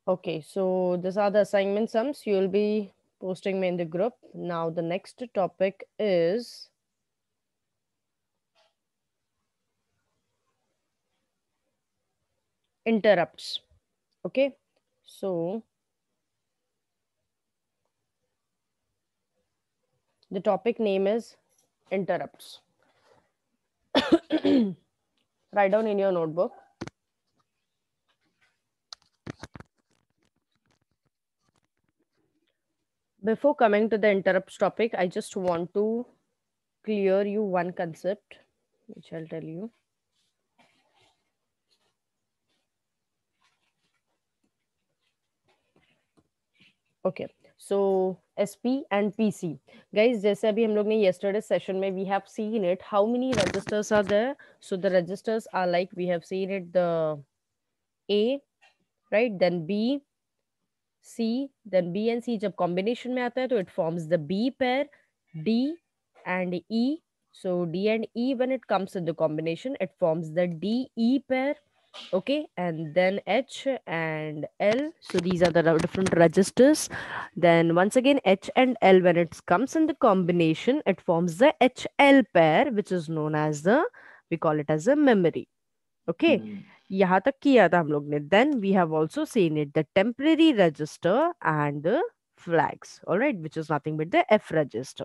Okay, so these are the assignment sums you will be posting me in the group. Now the next topic is interrupts. Okay, so the topic name is interrupts. Write down in your notebook. Before coming to the interrupts topic, I just want to clear you one concept, which I'll tell you. Okay so SP and PC guys जैसे अभी हम लोग ने yesterday session में we have seen it how many registers are there so the registers are like we have seen it the A right then B C then B and C जब combination में आता है तो it forms the B pair D and E so D and E when it comes in the combination it forms the DE pair. Okay, and then H and L, so these are the different registers. Then once again H and L when it comes in the combination it forms the HL pair which is known as the, we call it as a memory. Okay, यहाँ तक किया था हम लोग ने. Then we have also seen it the temporary register and the flags, all right, which is nothing but the F register.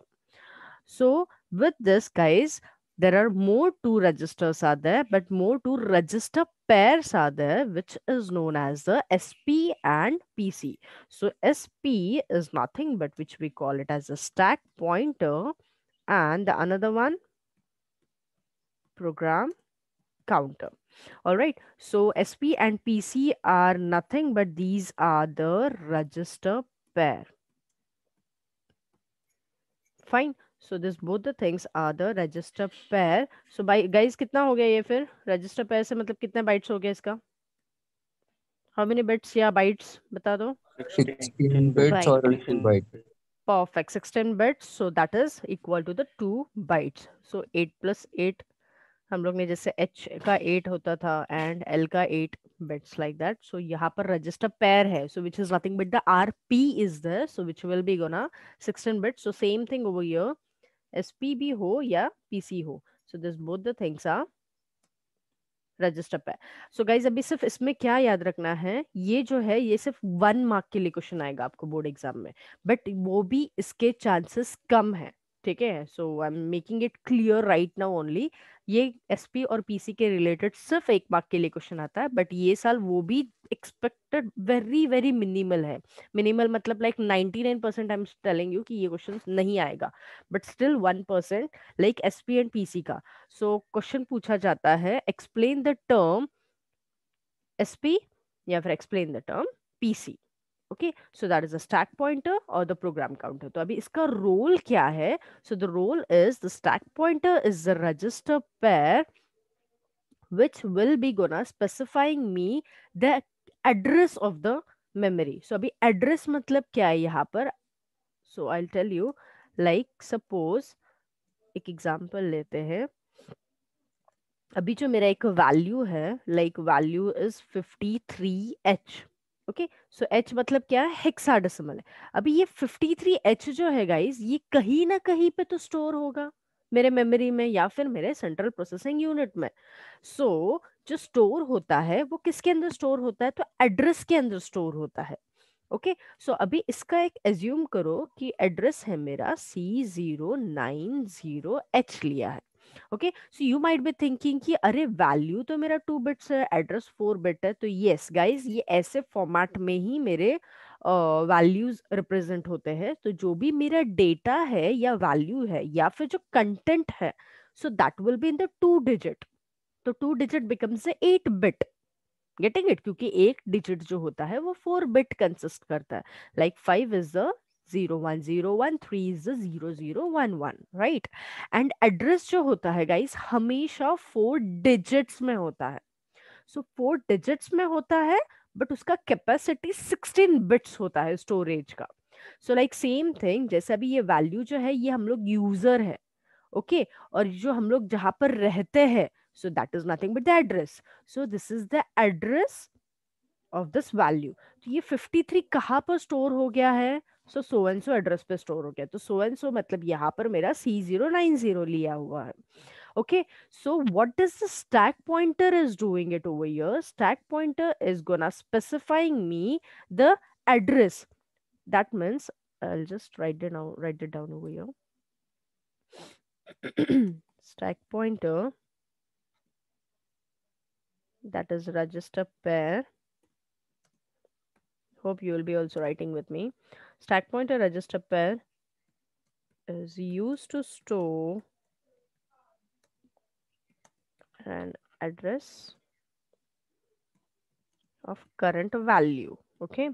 So with this guys there are more two registers are there but more two register pairs are there which is known as the SP and PC. So SP is nothing but which we call it as a stack pointer and the another one program counter. All right, so SP and PC are nothing but these are the register pair. Fine. So this both the things are the register pair. So by guys कितना हो गया ये फिर register pair से मतलब कितने bytes हो गया इसका? How many bits या bytes बता दो? 16 bits or 2 bytes. Perfect. 16 bits. So that is equal to the 2 bytes. So 8 plus 8 हम लोग ने जैसे H का 8 होता था and L का 8 bits like that. So यहाँ पर register pair है. So which is nothing but the RP is there. So which will be gonna 16 bits. So same thing over here. SP भी हो या PC हो. So this both the things are register पे. So guys अभी सिर्फ इसमें क्या याद रखना है, ये जो है ये सिर्फ 1 मार्क के लिए क्वेश्चन आएगा आपको बोर्ड एग्जाम में, बट वो भी इसके चांसेस कम है. ठीक है, so I am making it clear right now only. ये एसपी और पीसी के रिलेटेड सिर्फ 1 मार्क के लिए क्वेश्चन आता है, बट ये साल वो भी एक्सपेक्टेड वेरी वेरी मिनिमल है. मिनिमल मतलब like 99% I am telling you कि ये क्वेश्चन नहीं आएगा, but still 1% like SP and PC का. सो क्वेश्चन पूछा जाता है एक्सप्लेन द टर्म एसपी या फिर explain the term PC. Okay, so that is a stack pointer और द प्रोग्राम काउंटर. तो अभी इसका रोल क्या है? So the role is the stack pointer is the register pair which will be gonna specifying me the address of the memory. So अभी address मतलब क्या है यहाँ पर? So I'll tell you, like suppose एक example लेते हैं. अभी जो मेरा एक वैल्यू है like value is 53H. Okay, so H मतलब क्या है? हेक्साडेसिमल है. अभी ये 53H जो है गाइस ये कहीं ना कहीं पे तो स्टोर होगा मेरे मेमोरी में या फिर मेरे सेंट्रल प्रोसेसिंग यूनिट में. सो जो स्टोर होता है वो किसके अंदर स्टोर होता है? तो एड्रेस के अंदर स्टोर होता है. ओके, सो अभी इसका एक एज्यूम करो कि एड्रेस है मेरा C090H लिया है. Okay, so you might be thinking कि अरे वैल्यू तो मेरा 2 बिट्स है, एड्रेस 4 बिट है. तो यस गाइस ये ऐसे फॉर्मेट में ही मेरे वैल्यूज रिप्रेजेंट होते हैं. तो जो भी मेरा डेटा है या वैल्यू है या फिर जो कंटेंट है, so that will be in the 2 digit. तो 2 digit becomes 8 bit. Getting it? क्योंकि एक डिजिट जो होता है वो 4 बिट कंसिस्ट करता है. Like 5 is the 0101, 3 is the 0011, right. And address जो होता है गाइस हमेशा 4 डिजिट्स में होता है. सो 4 डिजिट्स में होता है बट उसका कैपेसिटी 16 बिट्स होता है स्टोरेज का. सो लाइक सेम थिंग जैसे अभी ये वैल्यू जो है ये हम लोग यूजर है. ओके, और जो हम लोग जहां पर रहते हैं, so that is nothing but the address. So this is the address of this value. तो ये 53 कहाँ पर स्टोर हो गया है? सो एंड सो एड्रेस पे स्टोर हो गया। तो सो एंड सो मतलब यहाँ पर मेरा C090 लिया हुआ है। Okay, so what does the stack pointer is doing it over here? Stack pointer is gonna specifying me the address. That means I'll just write it down over here. Stack pointer, that is register pair. Hope you will be also writing with me. Stack pointer register pair is used to store an address of current value. Okay.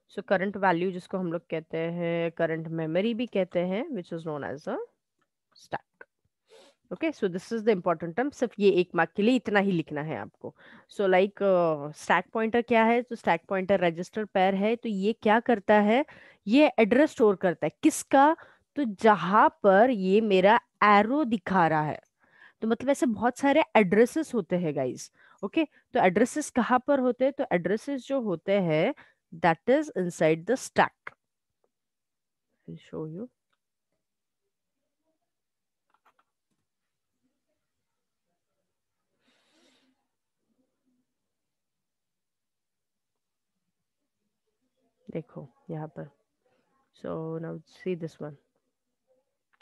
So current value जिसको हम लोग कहते हैं current memory भी कहते हैं, which is known as a stack. Okay, so this is the important term. सिर्फ ये एक मार्क के लिए इतना ही लिखना है आपको। सो लाइक स्टैक पॉइंटर क्या है? तो स्टैक पॉइंटर रजिस्टर पेयर है। तो ये क्या करता है? ये एड्रेस स्टोर करता है किसका? तो जहां पर ये मेरा एरो दिखा रहा है। तो मतलब ऐसे बहुत सारे एड्रेसेस होते हैं गाइस। ओके, तो एड्रेसेस कहाँ पर होते हैं? तो एड्रेसेस जो होते हैं that is inside the stack. Show you. देखो यहाँ पर। So now see this one.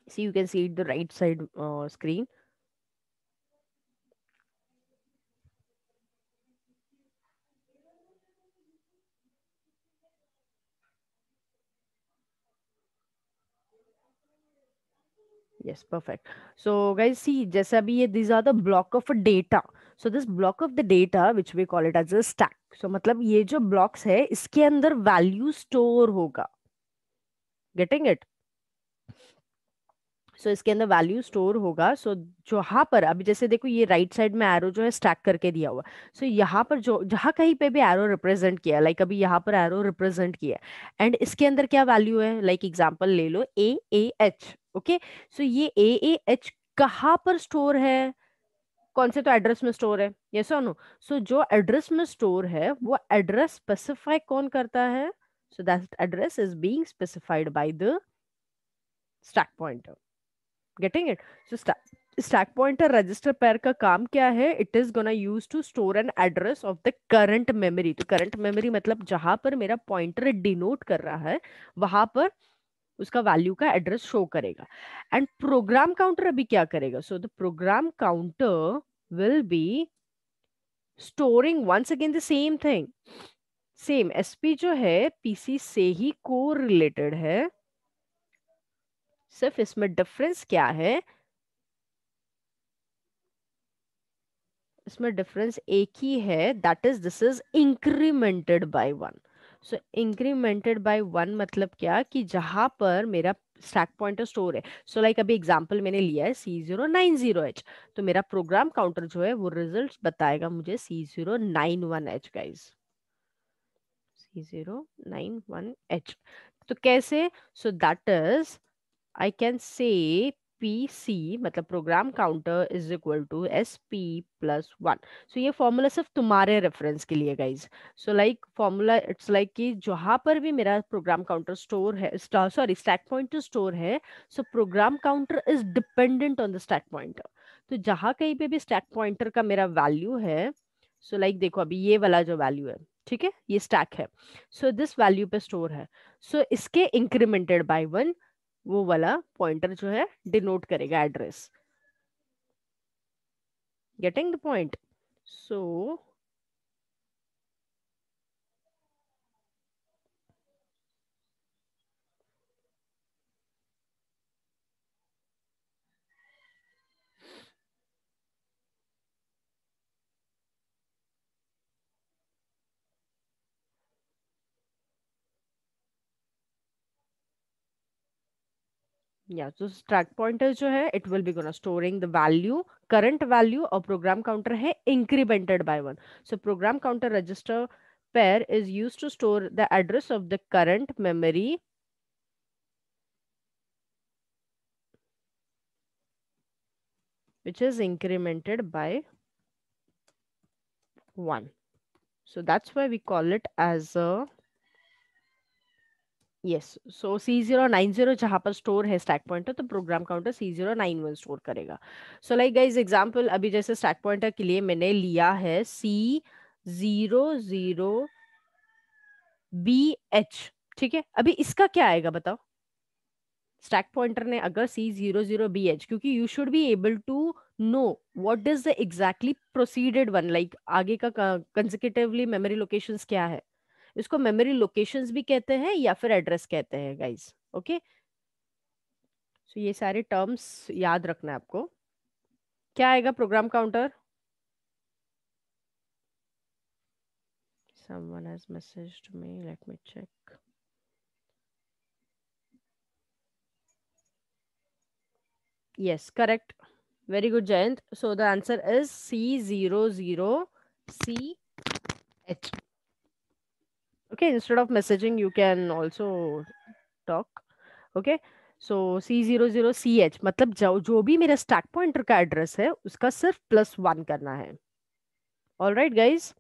See, you can see it the right side screen. Yes, perfect. So guys, see, जैसे अभी ये these are the block of data. So this block of the data which we call it as a stack. So मतलब ये जो blocks है इसके अंदर value store होगा. Getting it? सो इसके अंदर वैल्यू स्टोर होगा। सो जहां पर अभी जैसे देखो ये राइट साइड में एरो जो है स्टैक करके दिया हुआ। सो यहाँ पर जो जहां कहीं पे भी एरो रिप्रेजेंट किया, लाइक अभी यहाँ पर एरो रिप्रेजेंट किया एंड इसके अंदर क्या वैल्यू है? लाइक एग्जांपल ले लो AAH। ओके, सो ये AAH कहाँ पर स्टोर है? कौन से तो एड्रेस में स्टोर है? यस और नो? सो जो एड्रेस में स्टोर है वो एड्रेस स्पेसिफाई कौन करता है? So that address is being specified by the stack pointer. Getting it? So stack pointer register pair का काम क्या है? It is gonna use to store an address of the current memory. तो current memory मतलब जहां पर मेरा pointer denote कर रहा है वहां पर उसका वैल्यू का एड्रेस शो करेगा। एंड प्रोग्राम काउंटर अभी क्या करेगा? So the program counter will be storing once again the same thing. Same SP जो है पीसी से ही को रिलेटेड है। सिर्फ इसमें डिफरेंस क्या है? इसमें डिफरेंस एक ही है, that is this is incremented by 1। So incremented by 1 मतलब क्या? कि जहां पर मेरा स्टैक पॉइंटर स्टोर है। सो लाइक अभी एग्जांपल मैंने लिया है C090H। तो मेरा प्रोग्राम काउंटर जो है वो रिजल्ट बताएगा मुझे C091H गाइस। C091H। तो कैसे? So that is I can say PC मतलब program counter is equal to SP+1। So ये फॉर्मूला सिर्फ तुम्हारे रेफरेंस के लिए guys. So like formula it's like कि जहां पर भी मेरा प्रोग्राम काउंटर स्टोर है, सॉरी स्टैक पॉइंटर स्टोर है, so program counter is dependent on the stack pointer. तो जहां कहीं पे भी स्टैक पॉइंटर का मेरा वैल्यू है, सो लाइक देखो अभी ये वाला जो वैल्यू है, ठीक है, ये स्टैक है, सो दिस वैल्यू पे स्टोर है। सो इसके इंक्रीमेंटेड बाय 1 वो वाला पॉइंटर जो है डिनोट करेगा address. Getting the point? So या तो स्टैक पॉइंटर जो है it will be gonna storing the value, current value, और प्रोग्राम काउंटर है incremented by 1। So program counter register pair is used to store the address of the current memory which is incremented by 1. So that's why we call it as a yes. So C090 जहां पर store है stack pointer, तो program counter C091 store करेगा. So like guys example, अभी जैसे stack pointer के लिए मैंने लिया है C00BH. ठीक है, अभी इसका क्या आएगा बताओ. स्टैक पॉइंटर ने अगर C00BH, क्योंकि you should be able to know what is the exactly proceeded one, like आगे का कंसेक्यूटिवली मेमोरी लोकेशंस क्या है. इसको मेमोरी लोकेशंस भी कहते हैं या फिर एड्रेस कहते हैं गाइस. ओके, सो ये सारे टर्म्स याद रखना है आपको. क्या आएगा program counter. someone has messaged me, let me check. Yes, correct. Very good, Jayant. So the answer is C00CH. Okay, instead of messaging you can also talk. Okay, so C00CH मतलब जो भी मेरा स्टैक पॉइंटर का address है उसका सिर्फ +1 करना है. All right guys,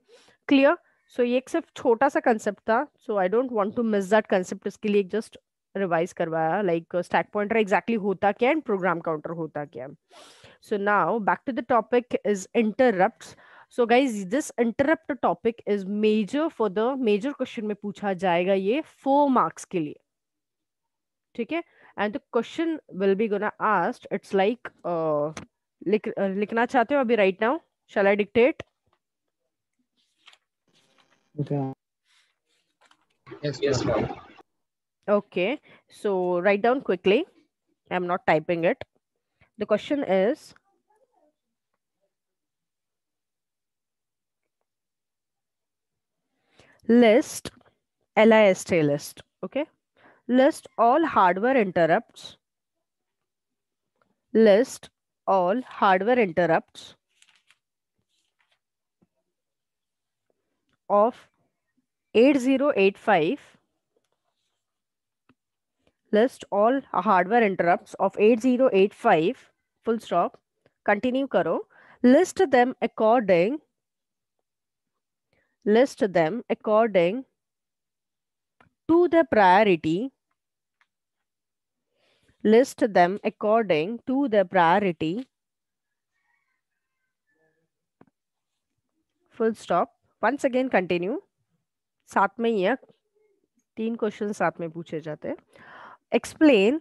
clear. So ये एक सिर्फ छोटा सा कंसेप्ट था, so I don't want to miss that concept. इसके लिए जस्ट रिवाइज करवाया, लाइक स्टैक पॉइंटर एग्जैक्टली होता क्या एंड प्रोग्राम काउंटर होता क्या. So now back to the topic is interrupts. So guys, this interrupt topic is major for the major question में पूछा जाएगा ये 4 marks के लिए. ठीक है, and the question will be gonna asked, it's like लिखना चाहते हो अभी right now? Shall I dictate? Okay. Yes, ma'am. Okay, so write down quickly. I'm not typing it. The question is, list list list. Okay, list all hardware interrupts. List all hardware interrupts of 8085. List all hardware interrupts of 8085. Full stop. Continue karo. List them according. List them according to the priority. List them according to the priority. Full stop. Once again continue. साथ में ही है, 3 question साथ में पूछे जाते हैं. Explain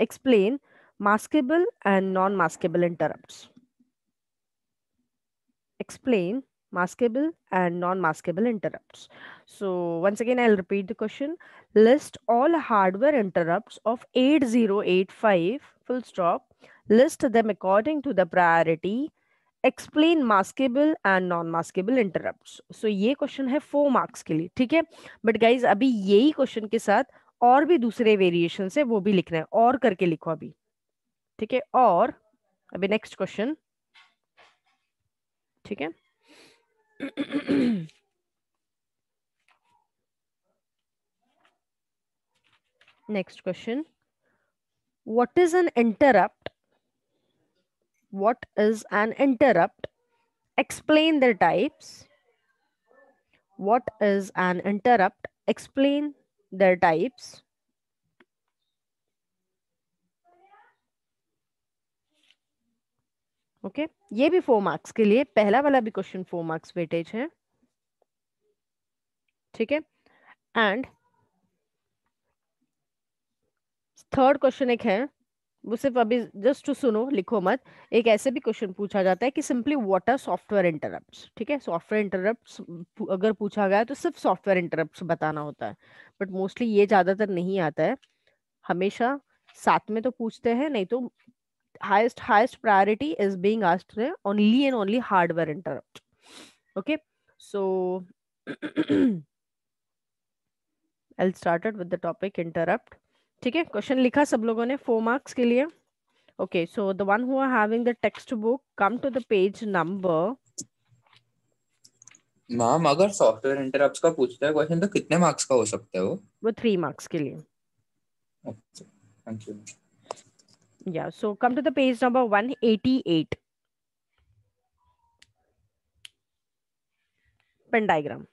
explain maskable and non-maskable interrupts. Explain maskable and non-maskable interrupts. So once again I'll repeat the question. List all hardware interrupts of 8085 full stop. List them according to the priority. Explain maskable and non-maskable interrupts. So ये question है 4 marks के लिए. ठीक है, but guys अभी यही question के साथ और भी दूसरे वेरिएशन है, वो भी लिखना है. और करके लिखो अभी. ठीक है, और अभी नेक्स्ट क्वेश्चन. ठीक है, next question. What is an interrupt? What is an interrupt? Explain their types. What is an interrupt? Explain their types. Okay ये भी 4 मार्क्स के लिए. पहला वाला भी क्वेश्चन 4 मार्क्स वेटेज है. ठीक है, एंड थर्ड क्वेश्चन एक है, वो सिर्फ अभी जस्ट टू सुनो, लिखो मत. एक ऐसे भी क्वेश्चन पूछा जाता है कि simply what are software interrupts. ठीक है, सॉफ्टवेयर इंटरप्ट्स अगर पूछा गया तो सिर्फ सॉफ्टवेयर इंटरप्ट्स बताना होता है, बट मोस्टली ये ज्यादातर नहीं आता है. हमेशा साथ में तो पूछते हैं, नहीं तो highest priority is being asked only and only hardware interrupt. Okay, so I'll start it with the topic interrupt. ठीक है, क्वेश्चन लिखा सब लोगों ने 4 मार्क्स के लिए. Okay, so the one who are having the textbook, come to the page number. Ma'am अगर software interrupts का पूछता है क्वेश्चन तो कितने मार्क्स का हो सकता है वो 3 मार्क्स के लिए. Thank you. Yeah, so come to the page number 188. Pin diagram.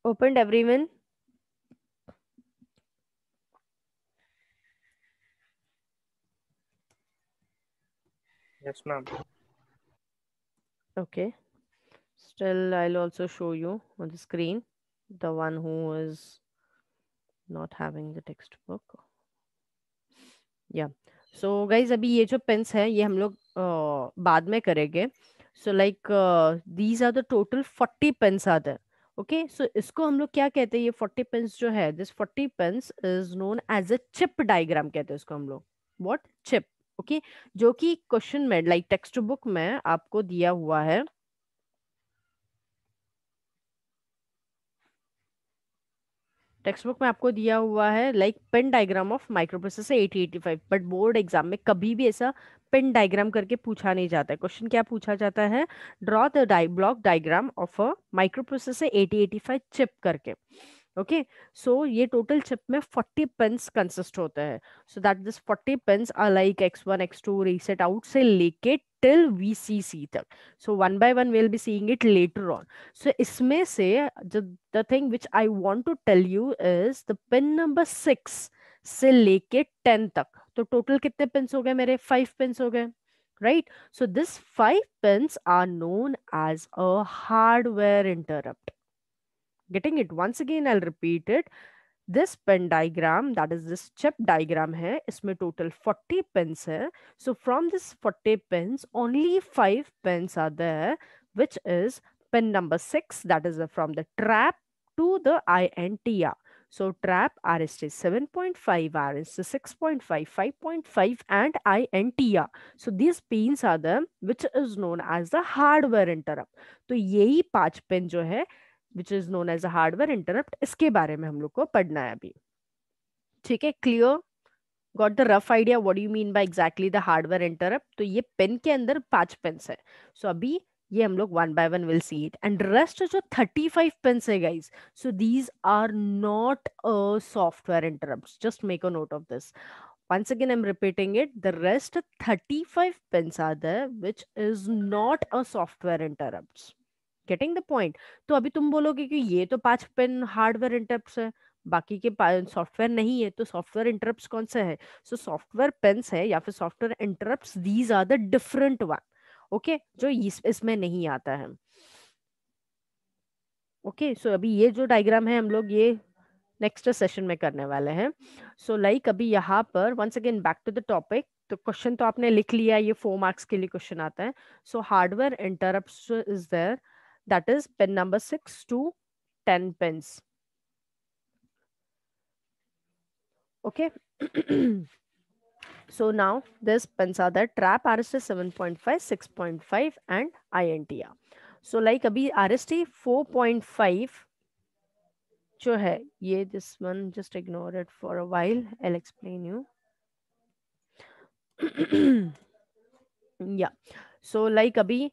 opened everyone? Yes, ma'am. Okay, still I'll also show you on the screen, the one who is not having the textbook. या so guys अभी ये जो pins है ये हम लोग बाद में करेंगे. So like these are the total 40 pins are there. Okay, so इसको हम लोग क्या कहते हैं, ये 40 पेन्स जो है, this 40 pins is known as a chip diagram कहते हैं इसको हम लोग. व्हाट? चिप. ओके, जो कि क्वेश्चन में लाइक टेक्स्ट बुक में आपको दिया हुआ है. टेक्स्ट बुक में आपको दिया हुआ है like pin diagram of microprocessor 8085. But board exam में कभी भी ऐसा पेन डायग्राम करके पूछा नहीं जाता है. क्वेश्चन क्या पूछा जाता है? Draw the block diagram of a microprocessor 8085 chip करके. ओके, सो ये टोटल चिप में 40 पेन्स कंसिस्ट होते हैं. So that this 40 pins are like x1 x2 reset out से लेके टिल VCC तक. So one by one will be seeing it later on. So इसमें से the thing which I want to tell you is the pin number 6 से लेके 10 तक. तो total कितने पिन्स हो गए मेरे? 5 पिन्स हो गए, right? So this 5 pins are known as a hardware interrupt. Getting it? Once again I'll repeat it. This pin diagram, that is this chip diagram है, इसमें total 40 pins है. So from this 40 pins only 5 pins are there, which is pin number 6, that is from the trap to the INTR. So trap, RST 7.5, RST 6.5, 5.5 and INTR. So these pins are the which is known as the hardware interrupt. तो यही 5 pin जो है which is known as a hardware interrupt, इसके बारे में हम लोग को पढ़ना है अभी. ठीक है, clear? Got the rough idea what you mean by exactly the hardware interrupt? तो ये पेन के अंदर 5 पेन्स है. सो अभी ये हम लोग one by one will see it. And rest जो 35 पेन्स है guys, so these are not a software interrupt. Just make a note of this. Once again, I'm repeating it. The rest 35 pins are there, which is not a software interrupts. Getting the point? तो अभी तुम बोलोगे कि ये तो 5 pin hardware interrupts है, बाकी के सॉफ्टवेयर नहीं है. तो सॉफ्टवेयर इंटरप्ट्स कौन सा है? सो सॉफ्टवेयर पिन्स है या फिर software interrupts, these are the different one. Okay, जो इसमें नहीं आता है. ओके, सो अभी ये जो डायग्राम है हम लोग ये नेक्स्ट सेशन में करने वाले हैं. सो लाइक अभी यहाँ पर once again back to the topic. तो क्वेश्चन तो आपने लिख लिया, ये 4 मार्क्स के लिए क्वेश्चन आता है. So hardware interrupts is there, that is pin number 6 to 10 pins. Okay. So now this pins are there: trap, RST 7.5, 6.5 and INTR. So like अभी RST 4.5 जो है ये, this one just ignore it for a while, I'll explain you. Yeah, so like अभी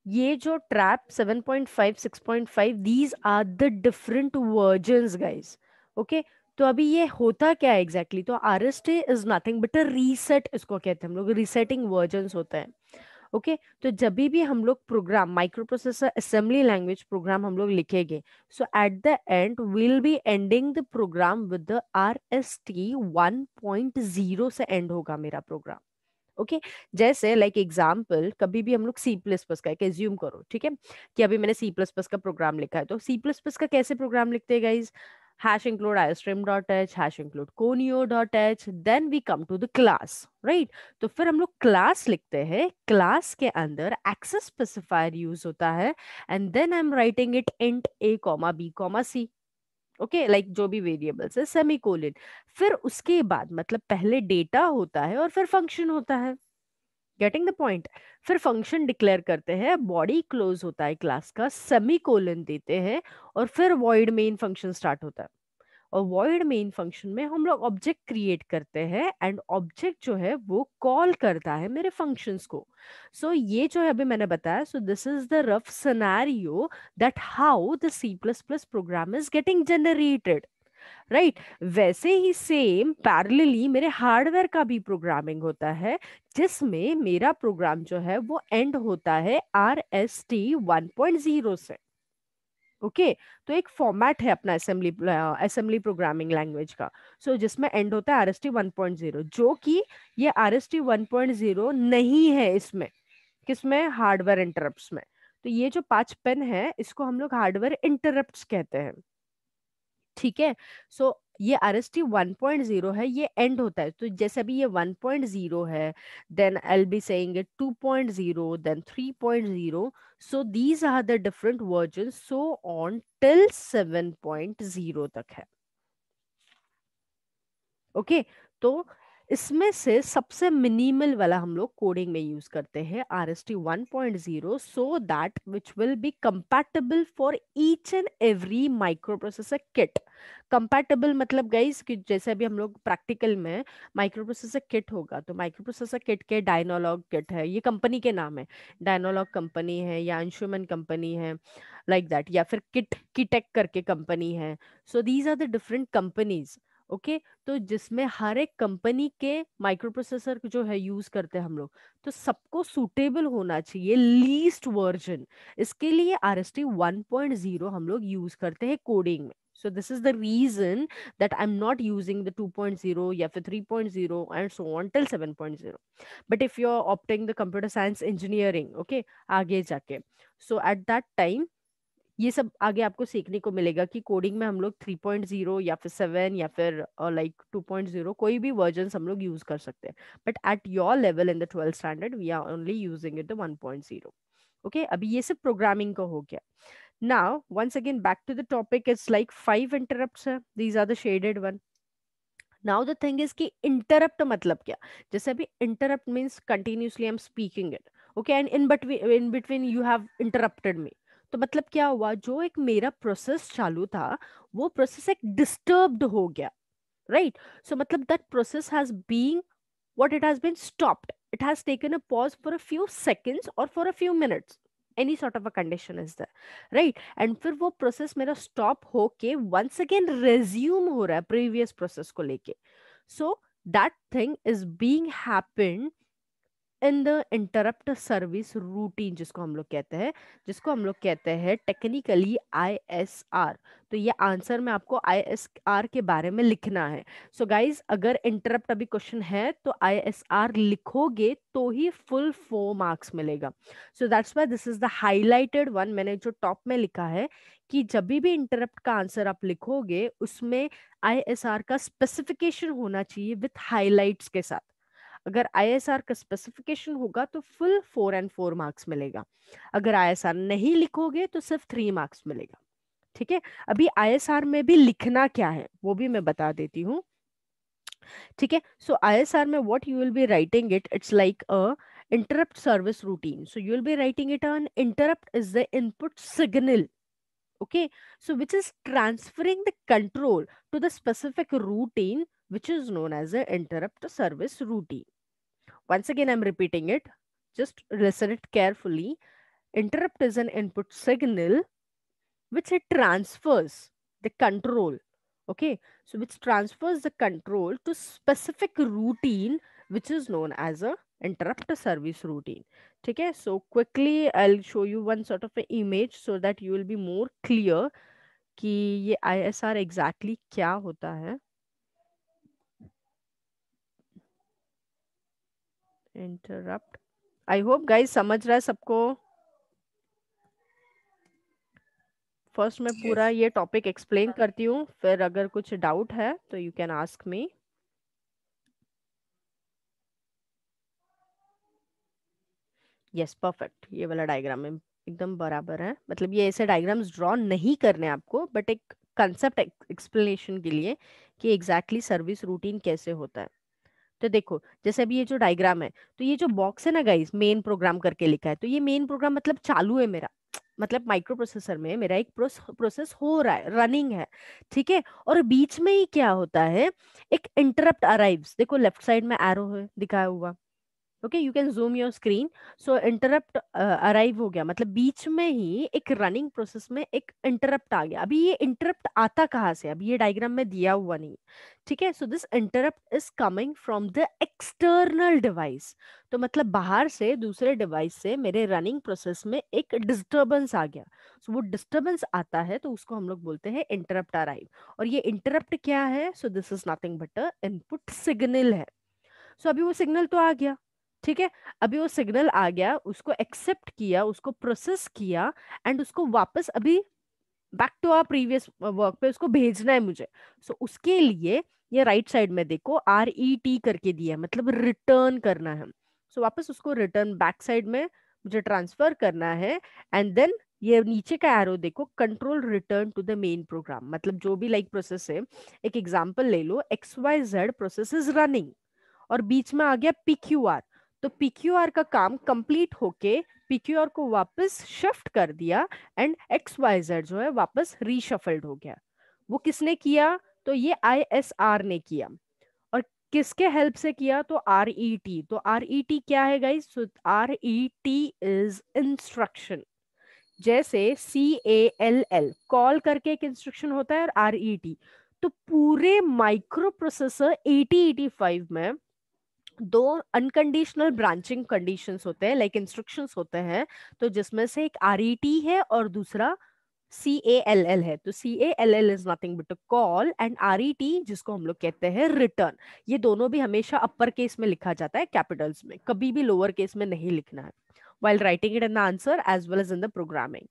ये जो trap 7.5, 6.5, these are the different versions guys. Okay, तो अभी ये होता क्या है एग्जैक्टली? तो RST is nothing but a reset, इसको कहते हैं हम लोग, रीसेटिंग वर्जन्स होता है. ओके, तो जब भी हम लोग program microprocessor assembly language program हम लोग लिखेंगे, so at the end will be ending the program with the RST 1.0 से एंड होगा मेरा प्रोग्राम. ओके, जैसे लाइक एग्जाम्पल, कभी भी हम लोग C++ का एक एज्यूम करो, ठीक है, कि अभी मैंने C++ का प्रोग्राम लिखा है. तो C++ का कैसे प्रोग्राम लिखते हैं guys? hash include iostream.h, hash include conio.h, then we come to the class, right? तो फिर हम लोग क्लास लिखते हैं, क्लास के अंदर एक्सेस स्पेसिफायर यूज होता है, and then I am writing it int a, b, c. Okay, like जो भी वेरिएबल्स है, सेमीकोलन. फिर उसके बाद मतलब पहले डेटा होता है और फिर फंक्शन होता है. Getting the point? फिर फंक्शन डिक्लेयर करते हैं, बॉडी क्लोज होता है क्लास का, सेमीकोलन देते हैं, और फिर वॉइड मेन फंक्शन स्टार्ट होता है. और वॉइड मेन फंक्शन में हम लोग ऑब्जेक्ट क्रिएट करते हैं, एंड ऑब्जेक्ट जो है वो कॉल करता है मेरे फंक्शंस को. सो ये जो है अभी मैंने बताया, so this is the rough scenario that how the C++ program is getting generated. Right. वैसे ही सेम पैरेलली मेरे हार्डवेयर का भी प्रोग्रामिंग होता है, जिसमें मेरा प्रोग्राम जो है वो एंड होता है RST 1.0 से। ओके तो एक फॉर्मेट है अपना असेंबली प्रोग्रामिंग लैंग्वेज का, जिसमें एंड होता है RST 1.0, जो कि ये RST 1.0 नहीं है इसमें, किसमें, हार्डवेयर इंटरप्ट्स में। तो ये जो 5 पिन है इसको हम लोग हार्डवेयर इंटरप्ट्स कहते हैं। ठीक है, ये RST 1.0 है, ये एंड होता है। तो जैसे अभी ये 1.0 है, then I'll be saying it 2.0, then 3.0, so these are the different versions, so on till 7.0 तक है। ओके तो इसमें से सबसे मिनिमल वाला हम लोग कोडिंग में यूज करते हैं RST 1.0, so that which will be compatible for each and every micro processor kit. Compatible मतलब गाइस कि जैसे अभी हम लोग प्रैक्टिकल में माइक्रो प्रोसेसर किट होगा, तो माइक्रो प्रोसेसर किट के डायनोलॉग किट है, ये कंपनी के नाम है, डायनोलॉग कंपनी है या अंशुमन कंपनी है, लाइक दैट, या फिर किटेक करके कंपनी है। So these are the different companies. Okay तो जिसमें हर एक कंपनी के माइक्रो प्रोसेसर जो है यूज करते हैं हम लोग, तो सबको सूटेबल होना चाहिए लीस्ट वर्जन। इसके लिए RST 1.0 हम लोग यूज करते हैं कोडिंग में। So this is the reason that I'm not using the 2.0 या फिर 3.0 and so on till 7.0. But if you're opting the computer science engineering, okay, आगे जाके, so at that time ये सब आगे आपको सीखने को मिलेगा कि कोडिंग में हम लोग 3.0 या फिर 7 या फिर लाइक 2.0 कोई भी वर्जन हम लोग यूज कर सकते हैं। But at your level in the 12th standard we are only using it the 1.0। Okay अभी ये सब प्रोग्रामिंग का हो गया। Now once again back to the topic, it's like 5 interrupts है, these are the shaded one. Now the thing is कि interrupt मतलब क्या। जैसे अभी interrupt means continuously I am speaking it, okay, and in between you have interrupted me. तो मतलब क्या हुआ, जो एक मेरा प्रोसेस चालू था वो प्रोसेस एक डिस्टर्ब्ड हो गया, राइट। सो मतलब that process has been what it has been stopped, it has taken a pause for a few seconds or for a few minutes, any sort of a condition is there, right, and फिर वो process मेरा stop होके once again resume हो रहा है previous process को लेके। so that thing is being happened in the interrupt service routine, जिसको हम लोग कहते हैं टेक्निकली ISR। तो ये आंसर में आपको ISR के बारे में लिखना है। सो गाइज अगर इंटरप्ट अभी क्वेश्चन है तो ISR लिखोगे तो ही फुल 4 मार्क्स मिलेगा। So that's why this is the highlighted one, मैंने जो टॉप में लिखा है कि जब भी इंटरप्ट का आंसर आप लिखोगे उसमें ISR का स्पेसिफिकेशन होना चाहिए विथ हाईलाइट्स के साथ। अगर ISR का स्पेसिफिकेशन होगा तो फुल 4 and 4 मार्क्स मिलेगा, अगर ISR नहीं लिखोगे तो सिर्फ 3 मार्क्स मिलेगा। ठीक है, अभी ISR में भी लिखना क्या है वो भी मैं बता देती हूँ। ठीक है, सो ISR में what you will be writing it's like a interrupt service routine. So you will be writing it on interrupt is the input signal, okay, so which is transferring the control to the specific routine which is known as the interrupt service routine. Once again, I'm repeating it. Just listen it carefully. Interrupt is an input signal which it transfers the control. Okay, so which transfers the control to specific routine which is known as a interrupt service routine. Okay, so quickly I'll show you one sort of an image so that you will be more clear कि ये ISR exactly क्या होता है। Interrupt, I hope guys समझ रहा है सबको। First मैं पूरा ये टॉपिक एक्सप्लेन करती हूँ, फिर अगर कुछ डाउट है तो you can ask me. Yes perfect, ये वाला डायग्राम में एकदम बराबर है, मतलब ये ऐसे डायग्राम्स ड्रॉ नहीं करने आपको, बट एक कंसेप्ट एक्सप्लेनेशन के लिए कि एग्जैक्टली सर्विस रूटीन कैसे होता है। तो देखो जैसे अभी ये जो डायग्राम है, तो ये जो बॉक्स है ना गाइस, मेन प्रोग्राम करके लिखा है, तो ये मेन प्रोग्राम मतलब चालू है मेरा, मतलब माइक्रो प्रोसेसर में मेरा एक प्रोसेस हो रहा है, रनिंग है, ठीक है। और बीच में ही क्या होता है, एक इंटरप्ट अराइव्स, देखो लेफ्ट साइड में एरो है दिखाया हुआ, okay, you can zoom your screen. So interrupt arrive हो गया, मतलब बीच में ही एक रनिंग प्रोसेस में एक इंटरप्ट आ गया. अभी ये इंटरप्ट आता कहाँ से, अभी ये डायग्राम में दिया हुआ नहीं. ठीक है, so this interrupt is coming from the external device. तो मतलब बाहर से, दूसरे डिवाइस से मेरे रनिंग प्रोसेस में एक डिस्टर्बेंस आ गया. सो वो डिस्टर्बेंस आता है तो उसको हम लोग बोलते हैं इंटरप्ट अराइव. और ये इंटरप्ट क्या है, सो this is nothing but a input signal है. सो अभी वो सिग्नल तो आ गया. ठीक है, अभी वो सिग्नल आ गया, उसको एक्सेप्ट किया, उसको प्रोसेस किया, एंड उसको वापस अभी back to our previous work पे उसको भेजना है मुझे. सो उसके लिए ये राइट साइड में देखो RET करके दिया है, मतलब रिटर्न करना है. सो वापस उसको रिटर्न बैक साइड में मुझे ट्रांसफर करना है. एंड देन ये नीचे का एरो देखो, control return to the main program. मतलब जो भी लाइक प्रोसेस है, एक एग्जांपल ले लो, XYZ प्रोसेस इज रनिंग और बीच में आ गया PQR. तो PQR का काम कंप्लीट होके PQR को वापस शिफ्ट कर दिया एंड XYZ जो है वापस रीशफल्ड हो गया. वो किसने किया, तो ये ISR ने किया. और किसके हेल्प से किया, तो RET. तो RET क्या है guys, so RET is instruction. जैसे CALL कॉल करके एक इंस्ट्रक्शन होता है, और RET. तो पूरे माइक्रो प्रोसेसर 8085 में दो अनकंडीशनल ब्रांचिंग कंडीशंस होते हैं, लाइक इंस्ट्रक्शंस होते हैं. तो जिसमें से एक RET है और दूसरा CALL है. तो CALL is nothing but call, and RET जिसको हम लोग कहते हैं रिटर्न. ये दोनों भी हमेशा अपर केस में लिखा जाता है, कैपिटल्स में, कभी भी लोअर केस में नहीं लिखना है while writing it in the answer as well as in the programming.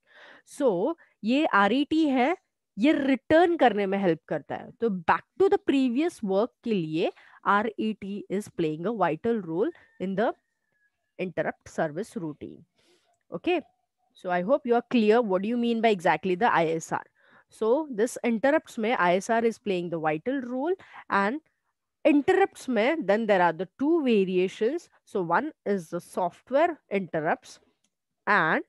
So ये RET है, ये रिटर्न करने में हेल्प करता है. तो back to the previous work के लिए RET is playing a vital role in the interrupt service routine. Okay, so I hope you are clear what do you mean by exactly the ISR. So this interrupts mein ISR is playing the vital role, and interrupts mein then there are the two variations. So one is the software interrupts and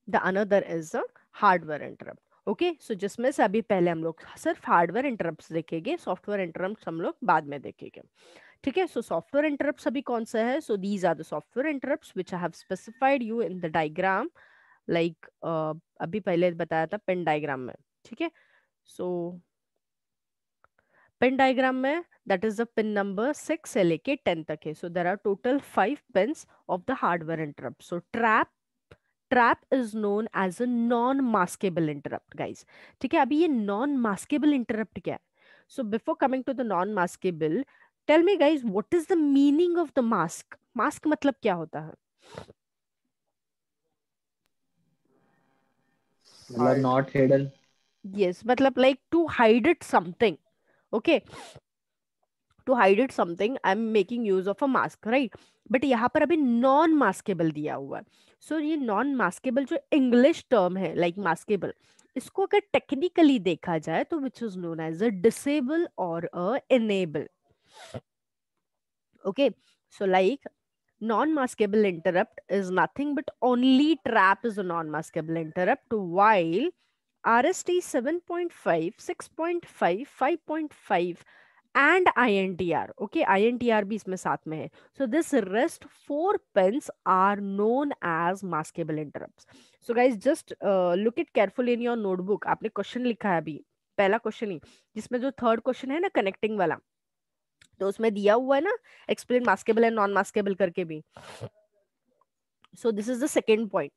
the another is the hardware interrupt. Okay, so जिसमें से अभी पहले हम लोग सिर्फ hardware interrupts देखेंगे, software interrupts हम लोग बाद में देखेंगे. ठीक है, सो सॉफ्टवेयर इंटरप्ट्स अभी कौन सा है, so these are the software interrupts which I have specified you in the diagram, like अभी पहले बताया था पेन डायग्राम में. ठीक है, सो पेन डायग्राम में that is the pin number 6 से लेके 10 तक है. So there are total 5 pins of the hardware interrupt. So trap is known as a non maskable interrupt guys. ठीक है, अभी ये नॉन मास्केबल इंटरप्ट क्या है, so before coming to the non maskable, tell me guys what is the meaning of the mask. Mask मतलब क्या होता है, मतलब नॉट हिडन. यस, मतलब like to hide it something. Okay, to hide it something I am making use of a mask, right. But यहाँ पर अभी non maskable दिया हुआ है. सो ये नॉन मास्केबल जो इंग्लिश टर्म है लाइक मास्केबल, इसको अगर टेक्निकली देखा जाए तो which is known as a disable और a enable. Okay, so like non-maskable interrupt is nothing but only trap is a non-maskable interrupt, while RST 7.5, 6.5, 5.5 and INTR. Okay, INTR भी इसमें साथ में है. So this rest 4 pins are known as maskable interrupts. So guys, just look it carefully in your notebook. आपने question लिखा है अभी, पहला क्वेश्चन ही, जिसमें जो थर्ड क्वेश्चन है ना कनेक्टिंग वाला, तो उसमें दिया हुआ है ना explain maskable and non maskable करके भी. सो this is the second point.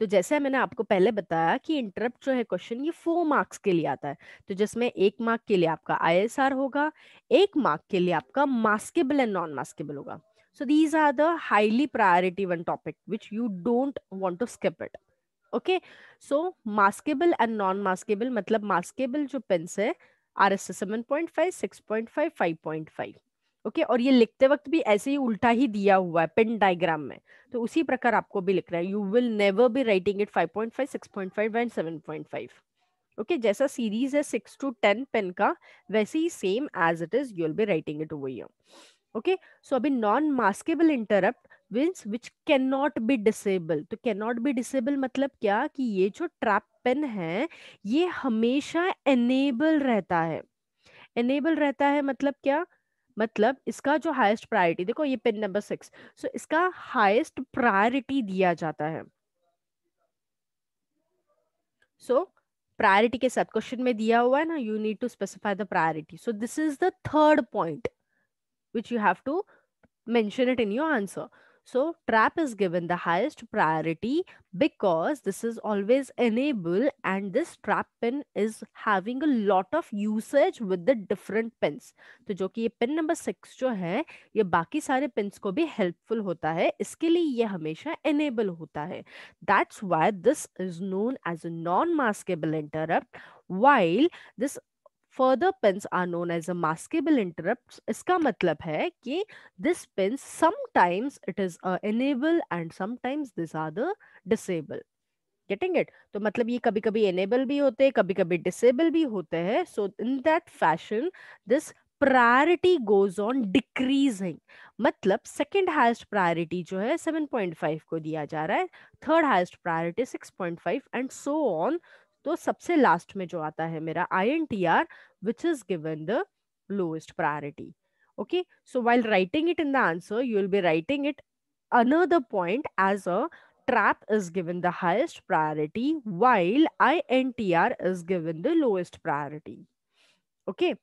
तो जैसे मैंने आपको पहले बताया कि इंटरप्ट जो है क्वेश्चन ये 4 मार्क्स के लिए आता है. तो जिसमें 1 मार्क के लिए आपका ISR होगा, 1 मार्क के लिए आपका मास्केबल एंड नॉन मास्केबल होगा. So these are the highly priority one topic which you don't want to skip it. Okay, so maskable and non maskable, मतलब मास्केबल जो पेन्स है RST 7.5, 6.5, 5.5. ओके, और ये लिखते वक्त भी ऐसे ही उल्टा ही दिया हुआ है पेन डायग्राम में, तो उसी प्रकार आपको भी लिखना है. You will never be writing it 5.5, 6.5 and 7.5. Okay, जैसा सीरीज है 6 to 10 पेन का, वैसे ही same as it is you will be writing it over here. Okay, so अभी non maskable interrupt means which can not be disable. तो can not be disable मतलब क्या, कि ये जो ट्रैप पेन है ये हमेशा एनेबल रहता है. एनेबल रहता है मतलब क्या, मतलब इसका जो हाईएस्ट प्रायोरिटी, देखो ये पिन नंबर 6, सो इसका हाईएस्ट प्रायोरिटी दिया जाता है। सो प्रायोरिटी के साथ क्वेश्चन में दिया हुआ है ना, you need to specify the priority. So this is the third point which you have to mention it in your answer. So trap is given the highest priority because this is always enable, and this trap pin is having a lot of usage with the different pins. तो जो कि ये pin number 6 जो है ये बाकी सारे pins को भी हेल्पफुल होता है, इसके लिए ये हमेशा enable होता है. That's why this is known as a non-maskable interrupt, while this further pins are known as a maskable interrupts. इसका मतलब है कि this pin sometimes it is enable and sometimes these are the disable. Getting it? तो मतलब ये कभी कभी enable भी होते हैं, कभी कभी disable भी होते हैं. So in that fashion this priority goes on decreasing. मतलब second highest priority जो है 7.5 को दिया जा रहा है, third highest priority 6.5 and so on. तो सबसे लास्ट में जो आता है मेरा INTR which is given the lowest priority. Okay, so while writing it in the answer you will be writing it another point as a trap is given the highest priority while INTR is given the lowest priority. Okay,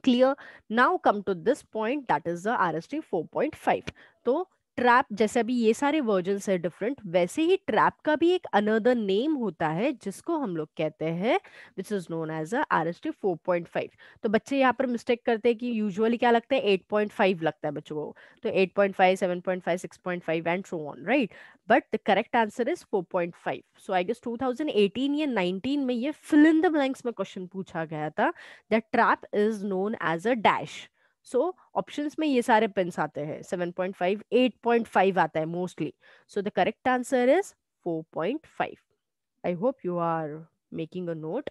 clear? Now come to this point, that is the RST 4.5. तो trap जैसे अभी ये सारे versions है different, वैसे ही trap का भी एक अनदर नेम होता है जिसको हम लोग कहते हैं which is known as RST 4.5. तो बच्चे यहाँ पर मिस्टेक करते हैं कि यूजुअली क्या लगता है 8.5 लगता है बच्चों को, तो 8.5 7.5 6.5 and so on, right? But the correct answer is 4.5. So I guess 2018 या 19 में ये फिल इन द ब्लैंक्स में क्वेश्चन पूछा गया था, that trap is known as a dash. So options में ये सारे पिन्स आते हैं, 7.5 8.5 आता है mostly. So the correct answer is 4.5. I hope you are making a note.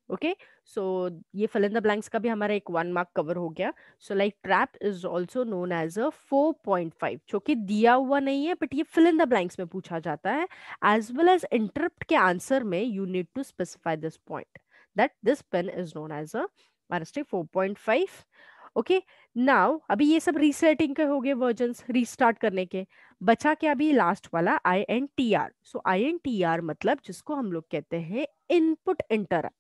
Okay, so ये फिल इन द ब्लैंक्स का भी हमारा एक 1 मार्क कवर हो गया. So like trap is also known as a 4.5, जो कि दिया हुआ नहीं है बट ये फिल इन द ब्लैंक्स में पूछा जाता है. एज वेल एज इंटरप्ट के आंसर में you need to specify this point that this pin is known as a RST 4.5. Okay, now अभी ये सब रीसेटिंग के हो गए वर्जन्स, रीस्टार्ट करने के. बचा क्या अभी लास्ट वाला INTR. सो INTR मतलब जिसको हम लोग कहते हैं इनपुट इंटरप्ट.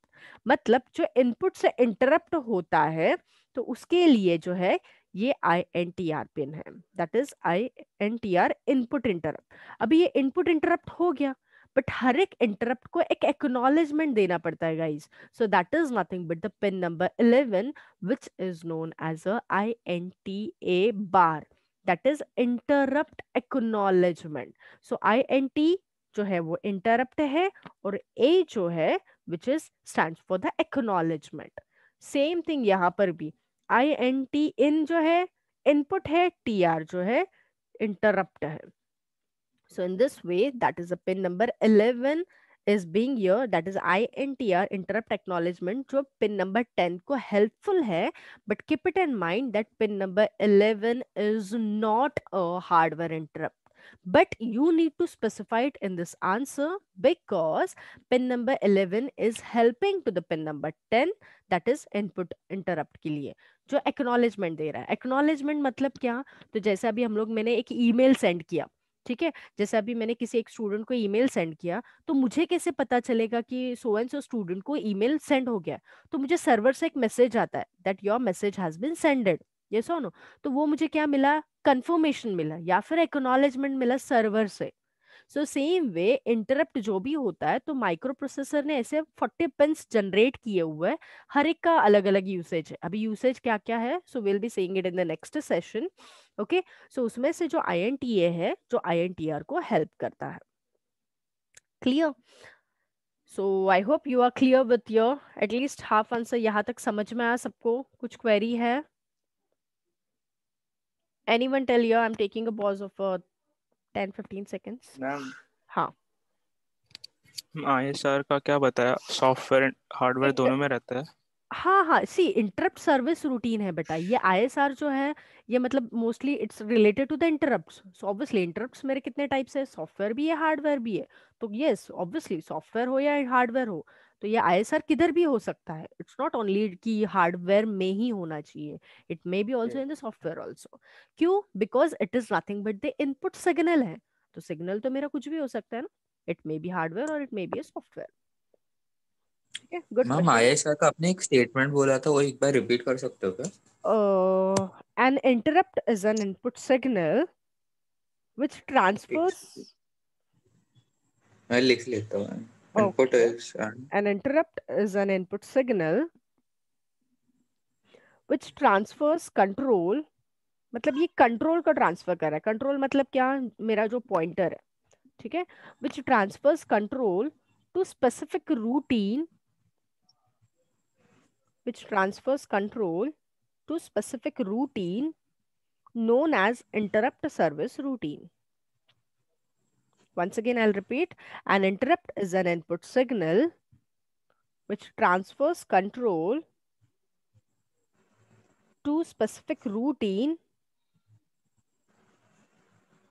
मतलब जो इनपुट से इंटरप्ट होता है तो उसके लिए जो है ये INTR पिन है, that is INTR input interrupt. अभी ये इनपुट इंटरप्ट हो गया बट हर एक इंटरप्ट को एक एक्नॉलेजमेंट देना पड़ता है guys. So that is nothing but the pin number 11 which is known as a INTA bar, that is interrupt acknowledgement. So INT जो है वो इंटरप्ट है और A जो है which is stands for the acknowledgement. Same thing यहाँ पर भी INT in जो है इनपुट है, TR जो है इंटरप्ट है. So in this way, that is a pin number 11 is being here, that is INTR interrupt acknowledgement, जो pin number 10 को helpful है, but keep it in mind that pin number 11 is not a hardware interrupt. But you need to specify it in this answer because pin number 11 is helping to the pin number 10, that is input interrupt के लिए जो acknowledgement दे रहा है. acknowledgement मतलब क्या? तो जैसे अभी हम लोग मैंने एक ईमेल सेंड किया, ठीक है, जैसे अभी मैंने किसी एक स्टूडेंट को ईमेल सेंड किया तो मुझे कैसे पता चलेगा कि सो एंड सो स्टूडेंट को ईमेल सेंड हो गया? तो मुझे सर्वर से एक मैसेज आता है that your message has been sended, yes और नो. तो वो मुझे क्या मिला? कंफर्मेशन मिला या फिर एक्नॉलेजमेंट मिला सर्वर से. सो सेम वे इंटरप्ट जो भी होता है तो माइक्रो प्रोसेसर ने ऐसे 40 पिन्स जनरेट किए हुए हैं, हर एक का अलग अलग यूसेज है. अभी यूसेज क्या क्या है so will be saying it in the next session. Okay, so उसमें से जो INTA है जो INTR को हेल्प करता है. Clear? So I hope you are clear with your at least half answer. यहाँ तक समझ में आया सबको? कुछ क्वेरी है? Anyone tell you I'm taking a pause of 10-15 seconds. Ma'am हाँ, ISR का क्या बताया? सॉफ्टवेयर हार्डवेयर दोनों में रहता है? हाँ हाँ, सी इंटरप्ट सर्विस रूटीन है बेटा. ये ISR जो है ये मतलब mostly it's related to the interrupts. So obviously interrupts मेरे कितने टाइप्स है? सॉफ्टवेयर भी है, हार्डवेयर भी है. तो यस ऑब्वियसली सॉफ्टवेयर हो या हार्डवेयर हो, तो ये ISR किधर भी हो सकता है, इट्स नॉट ओनली कि हार्डवेयर में ही होना चाहिए, it may be also in the software also. क्यों? Because it is nothing but the input signal है, तो सिग्नल तो मेरा कुछ भी हो सकता है ना, इट मे बी हार्डवेयर और it may be a software. ठीक है, गुड मैम क्वेश्चन। ISR का आपने एक स्टेटमेंट बोला था, वो एक बार रिपीट कर सकते हो क्या? An interrupt is an input signal which transfers. मैं लिख लेता हूँ। Input Okay. Is An interrupt is an input signal which transfers control. मतलब ये कंट्रोल का ट्रांसफर कर रहा है, कंट्रोल मतलब क्या, मेरा जो पॉइंटर है, ठीक है, which transfers control to specific routine, which transfers control to specific routine known as interrupt service routine. Once again, I'll repeat, an interrupt is an input signal which transfers control to specific routine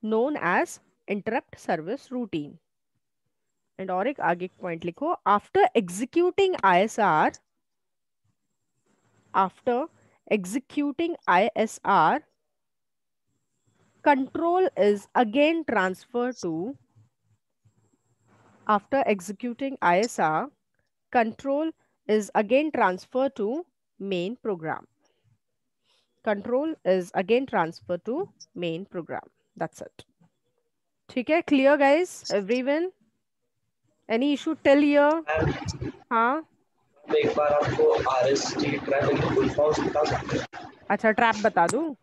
known as interrupt service routine. And और एक आगे point लिखो, after executing ISR, control is again transferred to, after executing ISR, control is again transferred to main program. Control is again transferred to main program. That's it. ठीक है, clear guys, everyone? Any issue till here? हाँ, एक बार आपको RST trap की full forms बता सकते हैं? अच्छा ट्रैप बता दूं?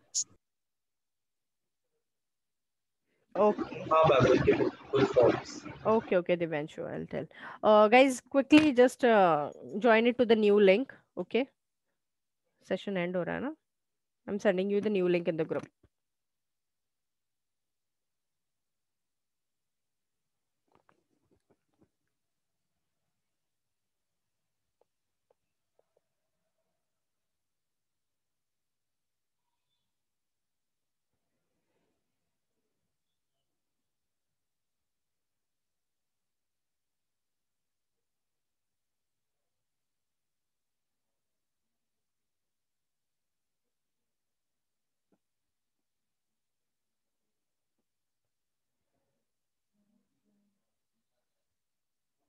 Okay. हाँ मैम, उनके full forms. Okay, Divanshu, I'll tell. Guys, quickly just join it to the new link. Okay. Session end हो रहा है ना? I'm sending you the new link in the group.